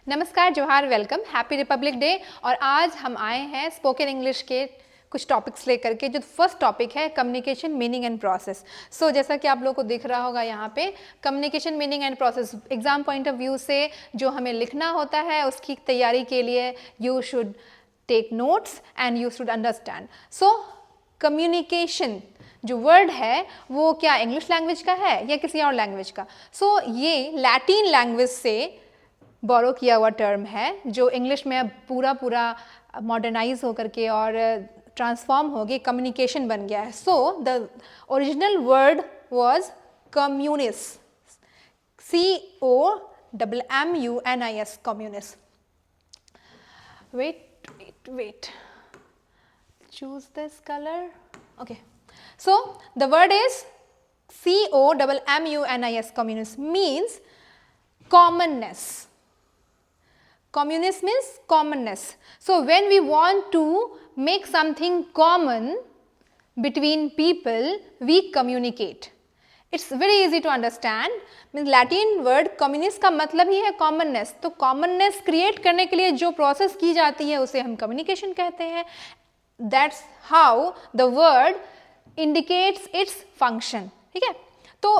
नमस्कार, जोहार, welcome, happy Republic day. और आज हम आए हैं स्पोकन इंग्लिश के कुछ टॉपिक्स लेकर के। जो फर्स्ट टॉपिक है कम्युनिकेशन मीनिंग एंड प्रोसेस। सो जैसा कि आप लोगों को दिख रहा होगा यहाँ पे, communication meaning and process exam point of view से जो हमें लिखना होता है उसकी तैयारी के लिए you should take notes and you should understand. So communication जो वर्ड है वो क्या इंग्लिश लैंग्वेज का है या किसी और लैंग्वेज का? सो ये लैटिन लैंग्वेज से बोरो किया हुआ टर्म है जो इंग्लिश में पूरा मॉडर्नाइज होकर के और ट्रांसफॉर्म हो गई कम्युनिकेशन बन गया है। So the original word was communis, COMMUNIS, communis. wait, choose this color. Okay, so the word is COMMUNIS, communis, means commonness. Communis means commonness. So when we want to make something common between people, we communicate. It's very easy to understand. Means Latin word communis का मतलब ही है commonness. तो commonness create करने के लिए जो process की जाती है उसे हम communication कहते हैं. That's how the word indicates its function. ठीक है? तो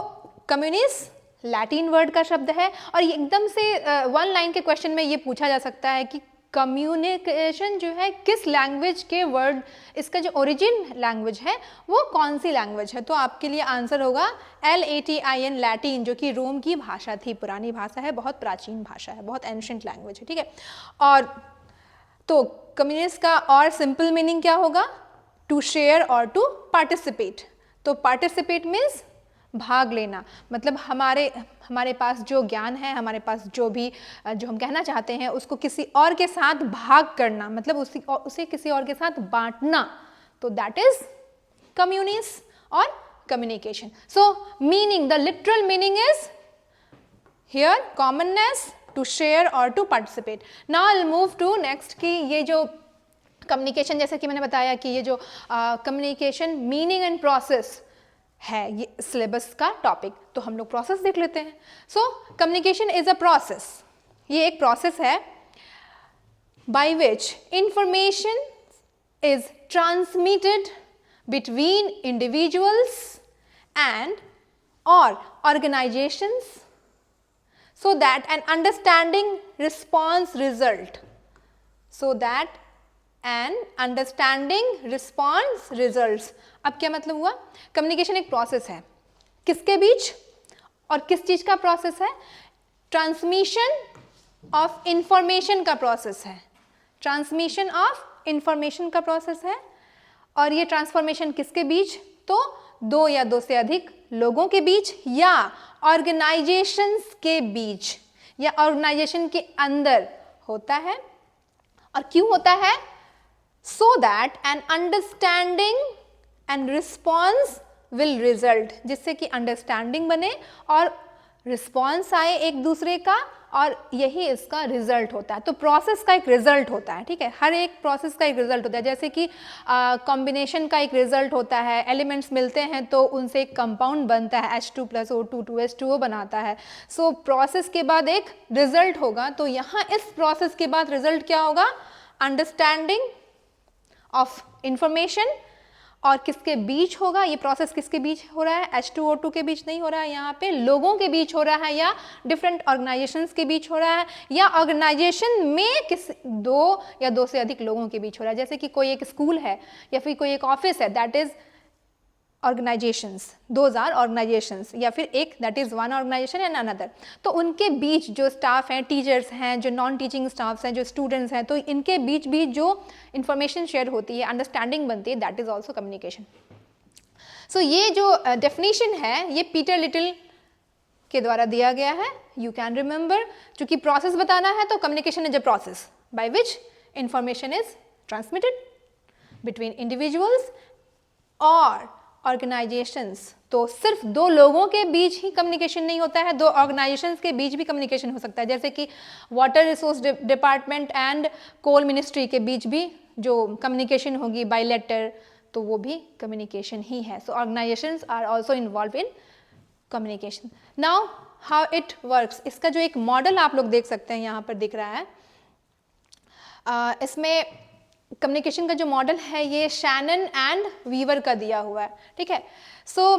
communis लैटिन वर्ड का शब्द है और ये एकदम से वन लाइन के क्वेश्चन में ये पूछा जा सकता है कि कम्युनिकेशन जो है किस लैंग्वेज के वर्ड, इसका जो ओरिजिन लैंग्वेज है वो कौन सी लैंग्वेज है? तो आपके लिए आंसर होगा LATIN, लैटिन, जो कि रोम की भाषा थी, पुरानी भाषा है, बहुत प्राचीन भाषा है, बहुत एंशिएंट लैंग्वेज है। ठीक है, और तो कम्युनिस्ट का और सिंपल मीनिंग क्या होगा? टू शेयर और टू पार्टिसिपेट। तो पार्टिसिपेट मीन्स भाग लेना, मतलब हमारे पास जो ज्ञान है, हमारे पास जो भी जो हम कहना चाहते हैं उसको किसी और के साथ भाग करना, मतलब उसे किसी और के साथ बांटना। तो दैट इज कम्युनिस और communication. So meaning, the literal meaning is here commonness, to share और to participate. Now I will move to next कि ये जो कम्युनिकेशन, जैसे कि मैंने बताया कि ये जो कम्युनिकेशन मीनिंग एंड प्रोसेस है ये सिलेबस का टॉपिक, तो हम लोग प्रोसेस देख लेते हैं। So communication is a process, ये एक प्रोसेस है by which information is transmitted between individuals and और organisations so that an understanding response result, so that an understanding response results। अब क्या मतलब हुआ? कम्युनिकेशन एक प्रोसेस है, किसके बीच और किस चीज का प्रोसेस है? ट्रांसमिशन ऑफ इंफॉर्मेशन का प्रोसेस है, ट्रांसमिशन ऑफ इंफॉर्मेशन का प्रोसेस है। और ये ट्रांसफॉर्मेशन किसके बीच? तो दो या दो से अधिक लोगों के बीच या ऑर्गेनाइजेशंस के बीच या ऑर्गेनाइजेशन के अंदर होता है। और क्यों होता है? So that an understanding and response will result, जिससे कि अंडरस्टैंडिंग बने और रिस्पॉन्स आए एक दूसरे का, और यही इसका रिजल्ट होता है। तो प्रोसेस का एक रिजल्ट होता है, ठीक है, हर एक प्रोसेस का एक रिजल्ट होता है। जैसे कि कॉम्बिनेशन का एक रिजल्ट होता है, एलिमेंट्स मिलते हैं तो उनसे एक कंपाउंड बनता है, H2 + O2 2H2O बनाता है। सो प्रोसेस के बाद एक रिजल्ट होगा, तो यहाँ इस प्रोसेस के बाद रिजल्ट क्या होगा? Understanding of information. और किसके बीच होगा ये प्रोसेस? किसके बीच हो रहा है? H2O2 के बीच नहीं हो रहा है, यहाँ पे लोगों के बीच हो रहा है, या डिफरेंट ऑर्गेनाइजेशंस के बीच हो रहा है, या ऑर्गेनाइजेशन में दो या दो से अधिक लोगों के बीच हो रहा है। जैसे कि कोई एक स्कूल है या फिर कोई एक ऑफिस है, that is organisations, those are organisations, या फिर एक that is one organisation and another. तो उनके बीच जो स्टाफ हैं, टीचर्स हैं, जो नॉन टीचिंग स्टाफ्स हैं, जो स्टूडेंट्स हैं, तो इनके बीच भी जो इंफॉर्मेशन शेयर होती है, अंडरस्टैंडिंग बनती है, दैट इज ऑल्सो कम्युनिकेशन। सो ये जो डेफिनेशन है ये पीटर लिटिल के द्वारा दिया गया है, यू कैन रिमेंबर। चूंकि प्रोसेस बताना है तो communication is a process by which information is transmitted between individuals और ऑर्गेनाइजेशंस। तो सिर्फ दो लोगों के बीच ही कम्युनिकेशन नहीं होता है, दो ऑर्गेनाइजेशंस के बीच भी कम्युनिकेशन हो सकता है। जैसे कि water resource department and coal ministry के बीच भी जो कम्युनिकेशन होगी बाय लेटर, तो वो भी कम्युनिकेशन ही है। So organisations are also involve in communication. Now how it works, इसका जो एक मॉडल आप लोग देख सकते हैं यहाँ पर दिख रहा है, इसमें कम्युनिकेशन का जो मॉडल है ये शैनन एंड वीवर का दिया हुआ है, ठीक है। सो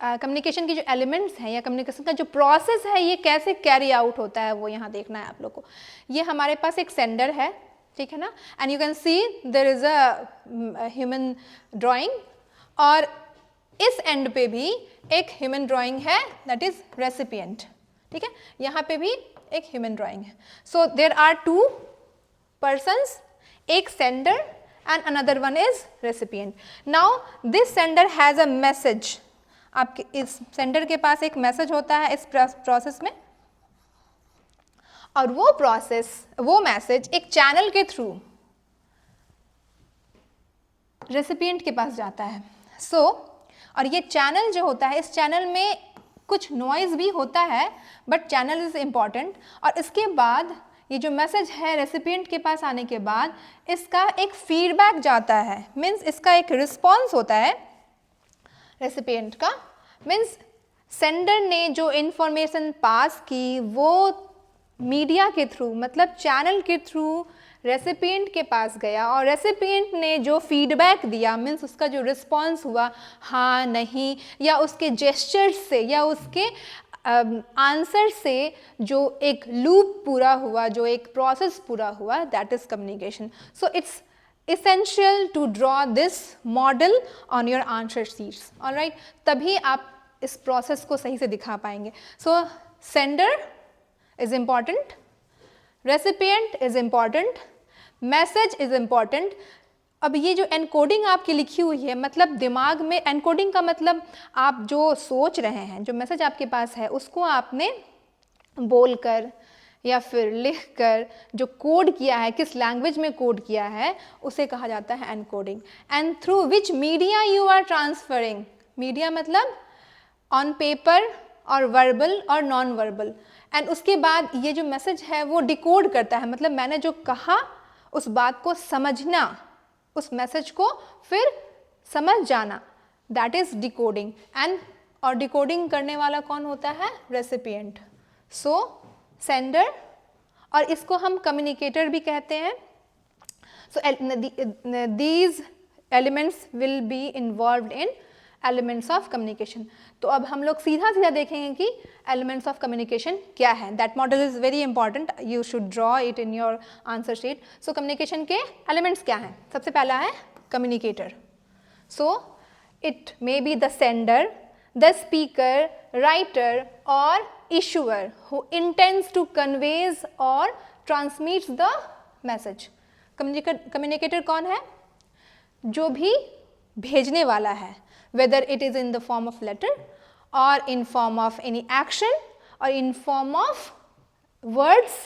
कम्युनिकेशन के जो एलिमेंट्स हैं या कम्युनिकेशन का जो प्रोसेस है ये कैसे कैरी आउट होता है वो यहाँ देखना है आप लोग को। ये हमारे पास एक सेंडर है, ठीक है ना, and you can see there is a human drawing, और इस एंड पे भी एक ह्यूमन ड्राइंग है, दैट इज रेसिपिएंट, ठीक है, यहाँ पे भी एक ह्यूमन ड्राइंग है। So there are two persons, एक sender and another one is recipient. Now this sender has a message, आपके इस सेंडर के पास एक मैसेज होता है इस प्रोसेस में, और वो मैसेज एक चैनल के थ्रू रेसिपिएंट के पास जाता है। सो और ये चैनल जो होता है, इस चैनल में कुछ नॉइज भी होता है बट चैनल इज इम्पॉर्टेंट, और इसके बाद ये जो मैसेज है रेसिपिएंट के पास आने के बाद इसका एक फीडबैक जाता है, मीन्स इसका एक रिस्पॉन्स होता है रेसिपिएंट का, मीन्स सेंडर ने जो इन्फॉर्मेशन पास की वो मीडिया के थ्रू, मतलब चैनल के थ्रू रेसिपिएंट के पास गया, और रेसिपिएंट ने जो फीडबैक दिया, मीन्स उसका जो रिस्पॉन्स हुआ हाँ नहीं, या उसके जेस्चर्स से या उसके आंसर से जो एक लूप पूरा हुआ, जो एक प्रोसेस पूरा हुआ, that is communication. So it's essential to draw this model on your answer sheets, all right, तभी आप इस प्रोसेस को सही से दिखा पाएंगे। So sender is important, recipient is important, message is important. अब ये जो एनकोडिंग आपकी लिखी हुई है, मतलब दिमाग में एनकोडिंग का मतलब आप जो सोच रहे हैं, जो मैसेज आपके पास है उसको आपने बोलकर या फिर लिखकर जो कोड किया है, किस लैंग्वेज में कोड किया है, उसे कहा जाता है encoding. And through which media you are transferring, media मतलब ऑन पेपर और वर्बल और नॉन वर्बल, एंड उसके बाद ये जो मैसेज है वो डिकोड करता है, मतलब मैंने जो कहा उस बात को समझना, उस मैसेज को फिर समझ जाना, दैट इज डिकोडिंग। एंड और डिकोडिंग करने वाला कौन होता है? रेसिपिएंट। सो सेंडर, और इसको हम कम्युनिकेटर भी कहते हैं। So these elements will be involved in elements of communication. तो अब हम लोग सीधा सीधा देखेंगे कि एलिमेंट्स ऑफ कम्युनिकेशन क्या है। That model is very important, you should draw it in your answer sheet. So communication के एलिमेंट्स क्या हैं? सबसे पहला है communicator. So it may be the sender, the speaker, writer or issuer who intends to conveys or transmits the message. Communicator कौन है? जो भी भेजने वाला है, whether it is in the form of letter or in form of any action or in form of words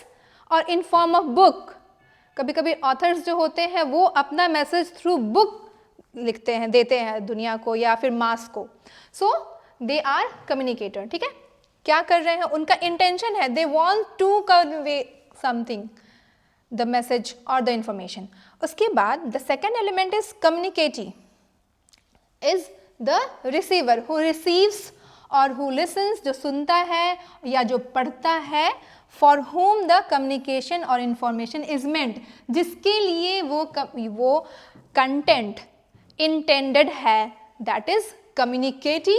or in form of book. कभी कभी authors जो होते हैं वो अपना मैसेज थ्रू बुक लिखते हैं, देते हैं दुनिया को या फिर मास को। So they are communicator. ठीक है, क्या कर रहे हैं? उनका इंटेंशन है, they want to convey something, the message और द इंफॉर्मेशन। उसके बाद the second element is communicatee, is the receiver who receives और हु लिसन्स, जो सुनता है या जो पढ़ता है, फॉर whom द कम्युनिकेशन और इंफॉर्मेशन इज मेंट, जिसके लिए वो कंटेंट इंटेंडेड है, दैट इज कम्युनिकेटी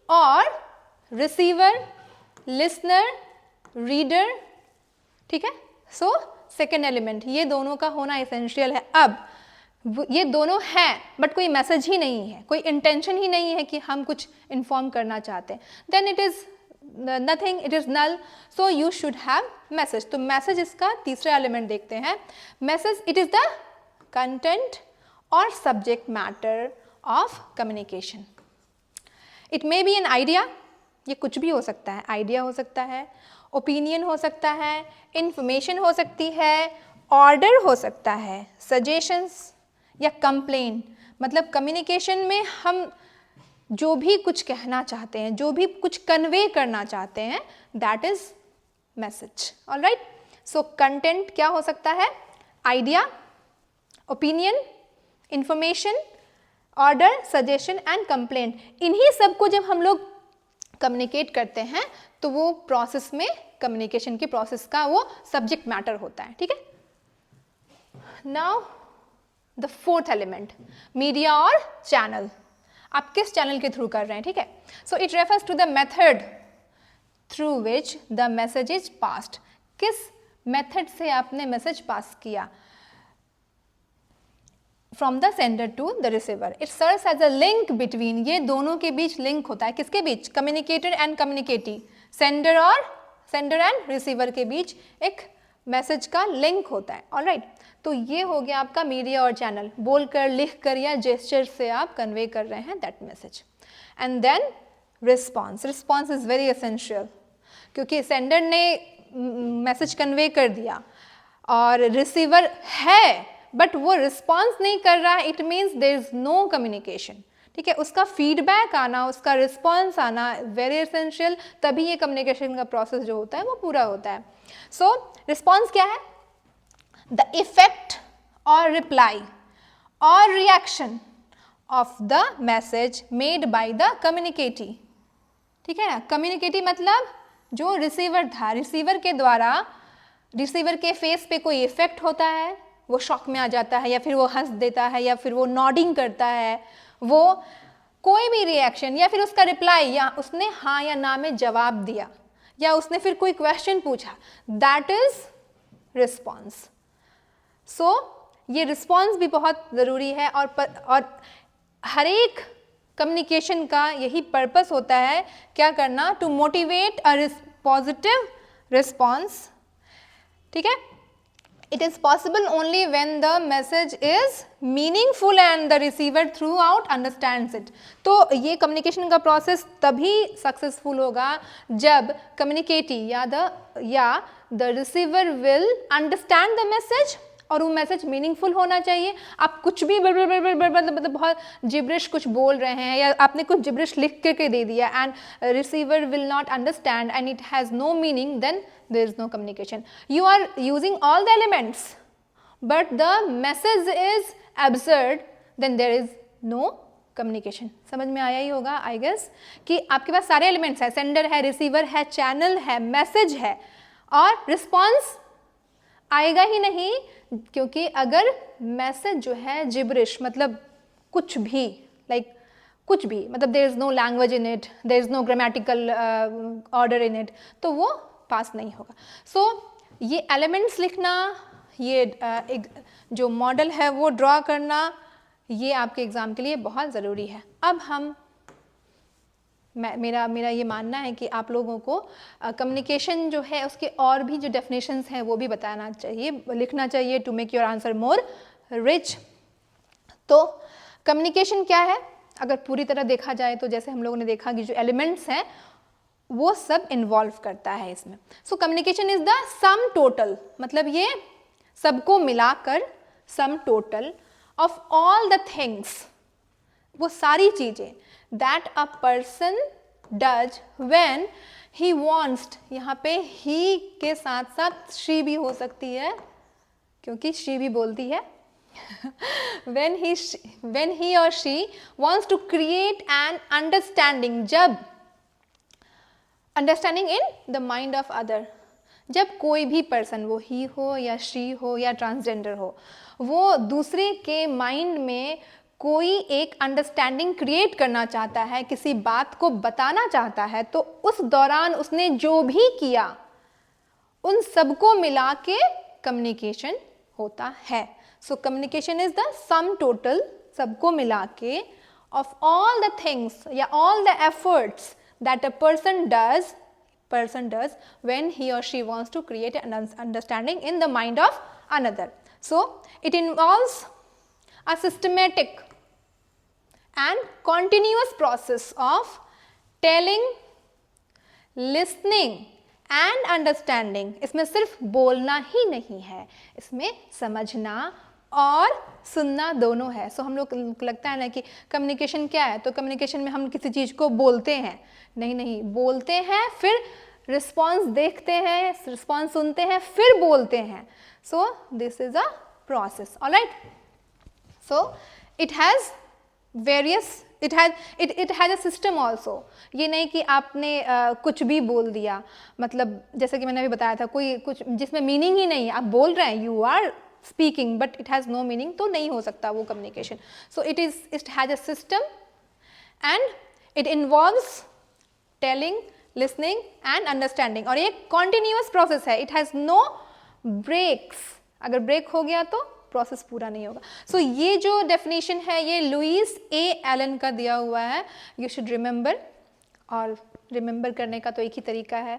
और रिसीवर, लिसनर, रीडर। ठीक है, सो सेकेंड एलिमेंट, ये दोनों का होना एसेंशियल है। अब ये दोनों हैं बट कोई मैसेज ही नहीं है, कोई इंटेंशन ही नहीं है कि हम कुछ इन्फॉर्म करना चाहते हैं, then it is nothing, it is null. So you should have message. तो मैसेज इसका तीसरा एलिमेंट देखते हैं। Message, it is the content और subject matter of communication. It may be an idea, ये कुछ भी हो सकता है, आइडिया हो सकता है, ओपिनियन हो सकता है, इंफॉर्मेशन हो सकती है, ऑर्डर हो सकता है, सजेशंस या कंप्लेन। मतलब कम्युनिकेशन में हम जो भी कुछ कहना चाहते हैं, जो भी कुछ कन्वे करना चाहते हैं, that is message. Alright, so content क्या हो सकता है? Idea, opinion, information, order, suggestion and complaint. इन्हीं सब को जब हम लोग कम्युनिकेट करते हैं तो वो प्रोसेस में कम्युनिकेशन के प्रोसेस का वो सब्जेक्ट मैटर होता है, ठीक है। Now the fourth element, media और चैनल। आप किस चैनल के थ्रू कर रहे हैं, ठीक है। So it refers to the method through which the message is passed. किस मेथड से आपने मैसेज पास किया, from the sender to the receiver. It serves as a link between, ये दोनों के बीच लिंक होता है, किसके बीच, communicator and communicatee, sender and receiver के बीच एक मैसेज का लिंक होता है, ऑलराइट। तो ये हो गया आपका मीडिया और चैनल, बोलकर, लिखकर या जेस्चर से आप कन्वे कर रहे हैं that message. And then response. Response is very essential, क्योंकि सेंडर ने मैसेज कन्वे कर दिया और रिसीवर है बट वो रिस्पॉन्स नहीं कर रहा है, it means there is no communication, ठीक है। उसका फीडबैक आना, उसका रिस्पॉन्स आना वेरी एसेंशियल, तभी ये कम्युनिकेशन का प्रोसेस जो होता है वो पूरा होता है। सो रिस्पॉन्स क्या है, द इफेक्ट और रिप्लाई और reaction of the message made by the communicatee, ठीक है ना। कम्युनिकेटी मतलब जो रिसीवर था, रिसीवर के द्वारा, रिसीवर के फेस पे कोई इफेक्ट होता है, वो शॉक में आ जाता है या फिर वो हंस देता है या फिर वो नॉडिंग करता है, वो कोई भी रिएक्शन या फिर उसका रिप्लाई, या उसने हाँ या ना में जवाब दिया या उसने फिर कोई क्वेश्चन पूछा, दैट इज रिस्पॉन्स। सो ये रिस्पॉन्स भी बहुत ज़रूरी है और हर एक कम्युनिकेशन का यही पर्पस होता है, क्या करना, to motivate a positive response, ठीक है। It is possible only when the message is meaningful and the receiver throughout understands it. तो ये कम्युनिकेशन का प्रोसेस तभी सक्सेसफुल होगा जब कम्युनिकेटी या the receiver will understand the message, और वो मैसेज मीनिंगफुल होना चाहिए। आप कुछ भी मतलब बहुत जिब्रिश कुछ बोल रहे हैं या आपने कुछ जिब्रिश लिख करके दे दिया and receiver will not understand and it has no meaning, then there is no communication. You are using all the elements but the message is absurd, then there is no communication. समझ में आया ही होगा I guess कि आपके पास सारे elements हैं, sender है, receiver है, चैनल है, मैसेज है, और रिस्पॉन्स आएगा ही नहीं, क्योंकि अगर मैसेज जो है जिब्रिश मतलब कुछ भी, लाइक कुछ भी, मतलब there is no language in it, there is no grammatical order in it, तो वो पास नहीं होगा। सो ये एलिमेंट्स लिखना, ये एक जो मॉडल है वो ड्रॉ करना, ये आपके एग्ज़ाम के लिए बहुत ज़रूरी है। अब हम मेरा ये मानना है कि आप लोगों को कम्युनिकेशन जो है उसके और भी जो डेफिनेशंस हैं वो भी बताना चाहिए, लिखना चाहिए, to make your answer more rich. तो कम्युनिकेशन क्या है, अगर पूरी तरह देखा जाए तो जैसे हम लोगों ने देखा कि जो एलिमेंट्स हैं वो सब इन्वॉल्व करता है इसमें। So communication is the sum total, मतलब ये सबको मिलाकर sum total of all the things, वो सारी चीजें that a person does when he wants, यहाँ पे ही के साथ साथ शी भी हो सकती है क्योंकि शी भी बोलती है when he or she wants to create an understanding, जब understanding in the mind of other, जब कोई भी पर्सन, वो ही हो या शी हो या ट्रांसजेंडर हो, वो दूसरे के माइंड में कोई एक अंडरस्टैंडिंग क्रिएट करना चाहता है, किसी बात को बताना चाहता है, तो उस दौरान उसने जो भी किया उन सबको मिला के कम्युनिकेशन होता है। So communication is the sum total, सबको मिला के, ऑफ ऑल द थिंग्स या all the efforts that a person does when he or she wants to create an understanding in the mind of another. So it involves a systematic and continuous process of telling, listening and understanding. इसमें सिर्फ बोलना ही नहीं है, इसमें समझना और सुनना दोनों है। सो हम लोग लगता है ना कि कम्युनिकेशन क्या है, तो कम्युनिकेशन में हम किसी चीज़ को बोलते हैं, नहीं, बोलते हैं फिर रिस्पॉन्स देखते हैं, रिस्पॉन्स सुनते हैं फिर बोलते हैं। So this is a process, all right. So it has various it has a system also. ये नहीं कि आपने कुछ भी बोल दिया, मतलब जैसे कि मैंने अभी बताया था, कोई कुछ जिसमें मीनिंग ही नहीं, आप बोल रहे हैं, you are speaking but it has no meaning, तो नहीं हो सकता वो communication. So it has a system and it involves telling, listening and understanding, और ये कॉन्टिन्यूअस प्रोसेस है, इट हैज़ नो ब्रेक्स। अगर ब्रेक हो गया तो प्रोसेस पूरा नहीं होगा। सो ये जो डेफिनेशन है ये लुइस ए एलन का दिया हुआ है, यू शुड रिमेंबर। और रिमेंबर करने का तो एक ही तरीका है,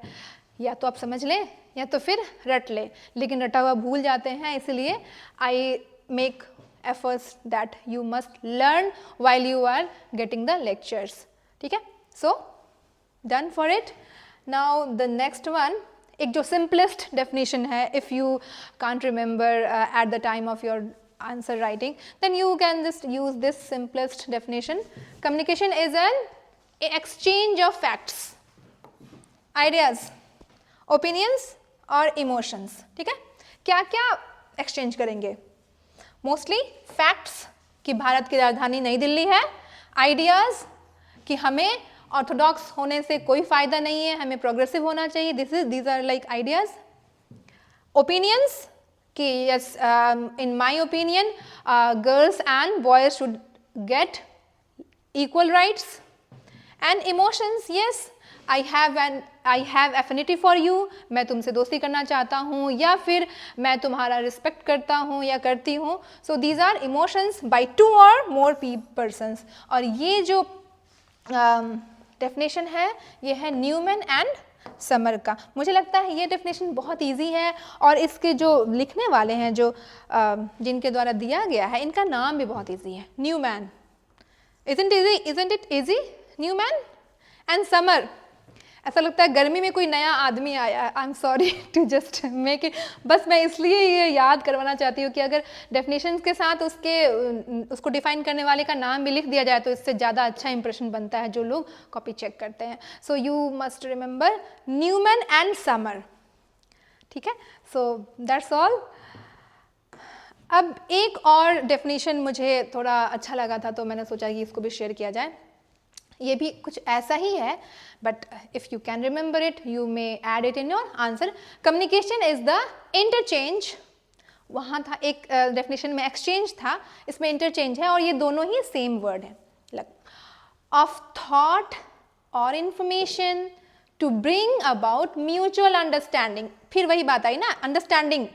या तो आप समझ लें या तो फिर रट लें, लेकिन रटा हुआ भूल जाते हैं, इसलिए I make efforts that you must learn while you are getting the lectures. ठीक है, so done for it. Now the next one, एक जो simplest definition है, if you can't remember at the time of your answer writing, then you can just use this simplest definition. Communication is an exchange of facts, ideas, opinions और emotions. ठीक है, क्या क्या exchange करेंगे? Mostly facts कि भारत की राजधानी नई दिल्ली है, आइडियाज़ कि हमें ऑर्थोडॉक्स होने से कोई फ़ायदा नहीं है, हमें प्रोग्रेसिव होना चाहिए, these are like ideas. Opinions कि yes, in my opinion girls and boys should get equal rights. And emotions, yes, I have affinity for you, मैं तुमसे दोस्ती करना चाहता हूँ, या फिर मैं तुम्हारा रिस्पेक्ट करता हूँ या करती हूँ। So these are emotions by 2 और मोर पर्सन्स। और ये जो डेफिनेशन है ये है न्यूमैन एंड समर का। मुझे लगता है ये डेफिनेशन बहुत इजी है, और इसके जो लिखने वाले हैं, जो जिनके द्वारा दिया गया है, इनका नाम भी बहुत इजी है, Newman. Isn't it easy? Newman and Summer, ऐसा लगता है गर्मी में कोई नया आदमी आया है। I am sorry to just make it, बस मैं इसलिए ये याद करवाना चाहती हूँ कि अगर डेफिनेशंस के साथ उसको डिफाइन करने वाले का नाम भी लिख दिया जाए तो इससे ज़्यादा अच्छा इंप्रेशन बनता है जो लोग कॉपी चेक करते हैं। So you must remember Newman and Summer. ठीक है, सो दैट्स ऑल। अब एक और डेफिनेशन मुझे थोड़ा अच्छा लगा था, तो मैंने सोचा कि इसको भी शेयर किया जाए। ये भी कुछ ऐसा ही है, but if you can remember it you may add it in your answer. Communication is the interchange, वहाँ था एक डेफिनेशन में एक्सचेंज था, इसमें इंटरचेंज है, और ये दोनों ही सेम वर्ड है, ऑफ थॉट और information to bring about mutual understanding. फिर वही बात आई ना, अंडरस्टैंडिंग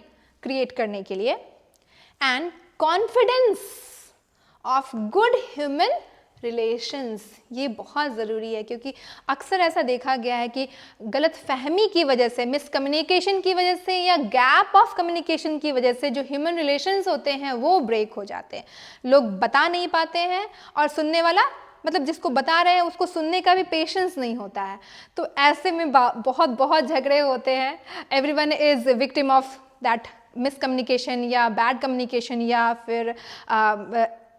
क्रिएट करने के लिए, and confidence of good human relations. ये बहुत ज़रूरी है, क्योंकि अक्सर ऐसा देखा गया है कि गलत फहमी की वजह से, मिसकम्युनिकेशन की वजह से, या गैप ऑफ कम्युनिकेशन की वजह से जो ह्यूमन रिलेशंस होते हैं वो ब्रेक हो जाते हैं। लोग बता नहीं पाते हैं, और सुनने वाला, मतलब जिसको बता रहे हैं उसको सुनने का भी पेशेंस नहीं होता है, तो ऐसे में बहुत झगड़े होते हैं। Everyone is victim of that miscommunication या बैड कम्युनिकेशन, या फिर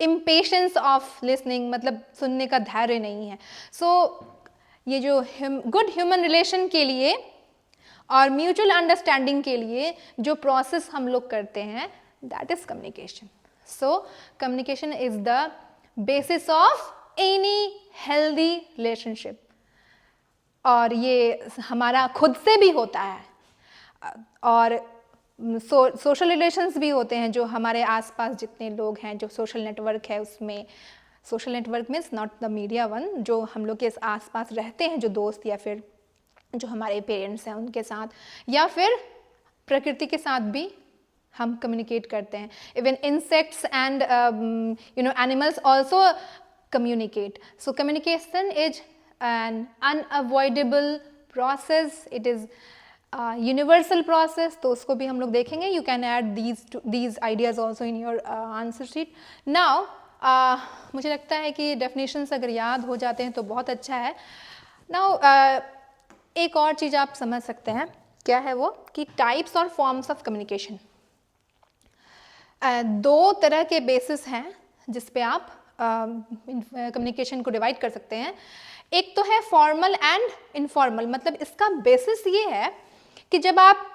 इम्पेशेंस ऑफ लिसनिंग, मतलब सुनने का धैर्य नहीं है। सो ये जो गुड ह्यूमन रिलेशन के लिए और म्यूचुअल अंडरस्टैंडिंग के लिए जो प्रोसेस हम लोग करते हैं, that is communication. So communication is the basis of any healthy relationship, और ये हमारा खुद से भी होता है, और सोशल रिलेशंस भी होते हैं, जो हमारे आसपास जितने लोग हैं, जो सोशल नेटवर्क है उसमें, social network means not the media one, जो हम लोग के आसपास रहते हैं, जो दोस्त या फिर जो हमारे पेरेंट्स हैं उनके साथ, या फिर प्रकृति के साथ भी हम कम्युनिकेट करते हैं। Even insects and animals also communicate. So communication is an unavoidable process, it is universal process, तो उसको भी हम लोग देखेंगे। You can add these ideas also in your answer sheet. Now मुझे लगता है कि डेफिनेशंस अगर याद हो जाते हैं तो बहुत अच्छा है। नाउ एक और चीज़ आप समझ सकते हैं, क्या है वो, कि टाइप्स और फॉर्म्स ऑफ कम्युनिकेशन। 2 तरह के बेसिस हैं जिस पे आप कम्युनिकेशन को डिवाइड कर सकते हैं। एक तो है फॉर्मल एंड इनफॉर्मल, मतलब इसका बेसिस ये है कि जब आप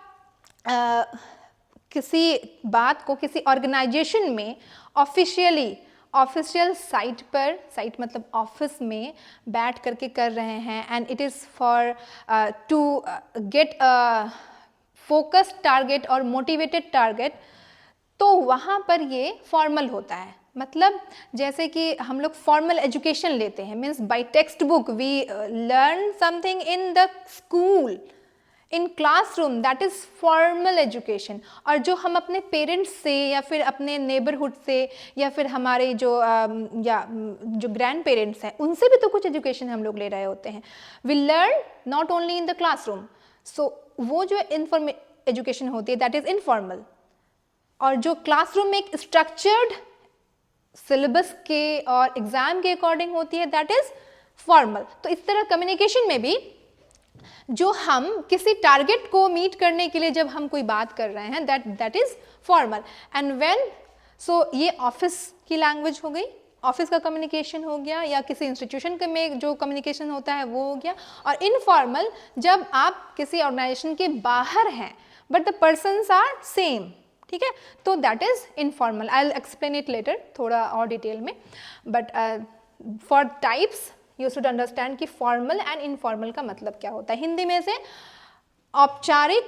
किसी बात को किसी ऑर्गेनाइजेशन में ऑफिशियली ऑफिशियल साइट पर, साइट मतलब ऑफिस में बैठ करके कर रहे हैं, and it is for to get focused target और मोटिवेटेड टारगेट, तो वहाँ पर ये फॉर्मल होता है। मतलब जैसे कि हम लोग फॉर्मल एजुकेशन लेते हैं, means by text book we learn something in the school, in classroom, that is formal education. और जो हम अपने पेरेंट्स से या फिर अपने नेबरहुड से या फिल हमारे जो ग्रैंड पेरेंट्स हैं उनसे भी तो कुछ एजुकेशन हम लोग ले रहे होते हैं। We learn not only in the classroom, so वो जो एजुकेशन होती है दैट इज़ इनफॉर्मल। और जो क्लासरूम में एक स्ट्रक्चर्ड सिलेबस के और एग्जाम के अकॉर्डिंग होती है दैट इज फॉर्मल। तो इस तरह कम्युनिकेशन में भी जो हम किसी टारगेट को मीट करने के लिए जब हम कोई बात कर रहे हैं that is formal. And when, so ये ऑफिस की लैंग्वेज हो गई, ऑफिस का कम्युनिकेशन हो गया, या किसी इंस्टीट्यूशन में जो कम्युनिकेशन होता है वो हो गया। और इनफॉर्मल जब आप किसी ऑर्गेनाइजेशन के बाहर हैं but the persons are same, ठीक है, तो that is informal. I will explain it later थोड़ा और डिटेल में, but for types you should understand कि फॉर्मल एंड इनफॉर्मल का मतलब क्या होता है। हिंदी में से औपचारिक